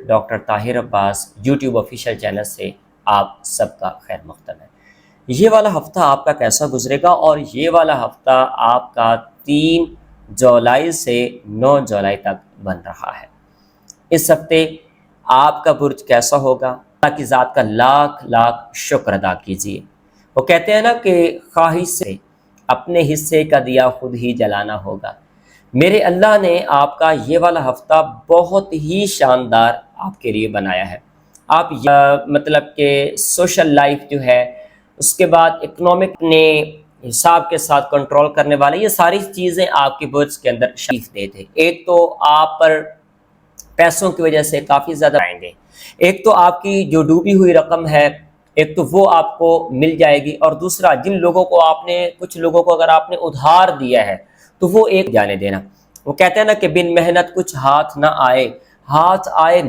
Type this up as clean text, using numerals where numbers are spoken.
Doctor Tahir عباس YouTube official channel سے آپ سب کا خیر مقدم ہے۔ یہ والا ہفتہ آپ کا کیسا گزرے گا؟ اور یہ والا ہفتہ آپ کا 3 جولائی سے 9 جولائی تک بن رہا ہے۔ اس ہفتے آپ کا برج کیسا ہوگا؟ اللہ کی ذات کا لاکھ لاکھ شکر ادا کیجیے۔ وہ کہتے ہیں نا کہ خواہش سے اپنے حصے کا دیا خود ہی جلانا ہوگا۔ میرے اللہ نے آپ کا یہ والا ہفتہ بہت ہی شاندار آپ کے لیے بنایا ہے۔ آپ مطلب کہ سوشل لائف جو ہے، اس کے بعد اکنامک نے حساب کے ساتھ کنٹرول کرنے والے، یہ ساری چیزیں آپ کے برج کے اندر شریف دے تھے۔ ایک تو آپ پر پیسوں کی وجہ سے کافی زیادہ آئیں گے، ایک تو آپ کی جو ڈوبی ہوئی رقم ہے، ایک تو وہ آپ کو مل جائے گی، اور دوسرا جن لوگوں کو کچھ لوگوں کو اگر آپ نے ادھار دیا ہے تو وہ ایک جانے دینا۔ وہ کہتے ہیں نا کہ بن محنت کچھ ہاتھ نہ آئے، ہاتھ آئے